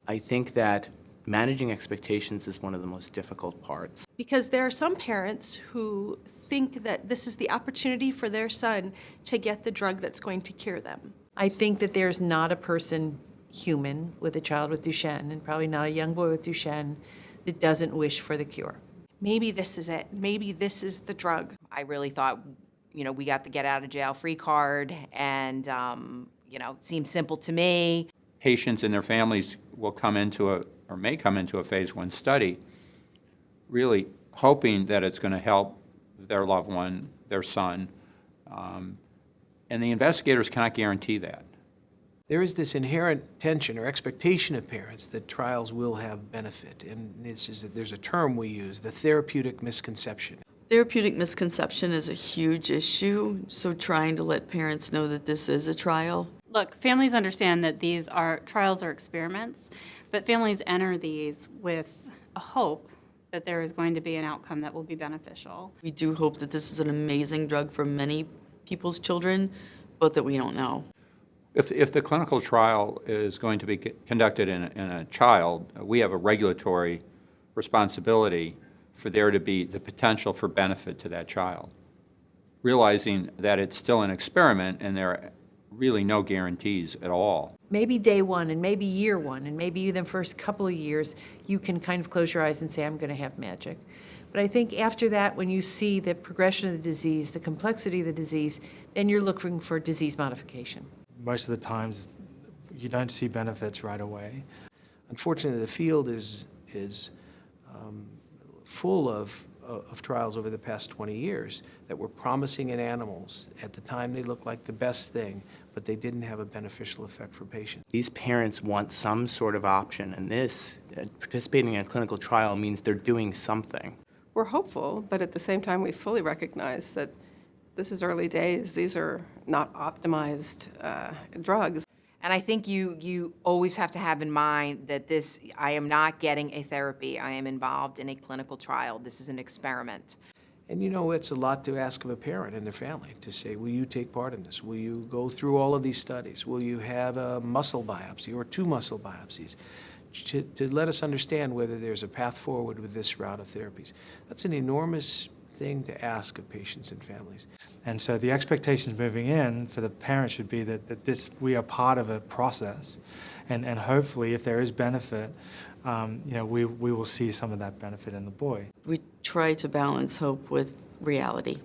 I think that managing expectations is one of the most difficult parts. Because there are some parents who think that this is the opportunity for their son to get the drug that's going to cure them. I think that there's not a person human with a child with Duchenne, and probably not a young boy with Duchenne, that doesn't wish for the cure. Maybe this is it. Maybe this is the drug. I really thought, we got the get out of jail free card, and, it seemed simple to me. Patients and their families will may come into a phase 1 study really hoping that it's going to help their loved one, their son, and the investigators cannot guarantee that. There is this inherent tension or expectation of parents that trials will have benefit, and there's a term we use, the therapeutic misconception. Therapeutic misconception is a huge issue, so trying to let parents know that this is a trial. Look, families understand that these trials are experiments, but families enter these with a hope that there is going to be an outcome that will be beneficial. We do hope that this is an amazing drug for many people's children, but that we don't know. If the clinical trial is going to be conducted in a child, we have a regulatory responsibility for there to be the potential for benefit to that child, realizing that it's still an experiment and there are really no guarantees at all. Maybe day one, and maybe year one, and maybe the first couple of years, you can kind of close your eyes and say, I'm going to have magic. But I think after that, when you see the progression of the disease, the complexity of the disease, then you're looking for disease modification. Most of the times, you don't see benefits right away. Unfortunately, the field is full of trials over the past 20 years that were promising in animals. At the time, they looked like the best thing, but they didn't have a beneficial effect for patients. These parents want some sort of option, and participating in a clinical trial means they're doing something. We're hopeful, but at the same time, we fully recognize that this is early days. These are not optimized drugs. And I think you always have to have in mind that I am not getting a therapy. I am involved in a clinical trial. This is an experiment. And it's a lot to ask of a parent and their family to say, will you take part in this? Will you go through all of these studies? Will you have a muscle biopsy or 2 muscle biopsies? To let us understand whether there's a path forward with this route of therapies. That's an enormous thing to ask of patients and families. And so the expectations moving in for the parents should be that we are part of a process. And hopefully, if there is benefit, we will see some of that benefit in the boy. We try to balance hope with reality.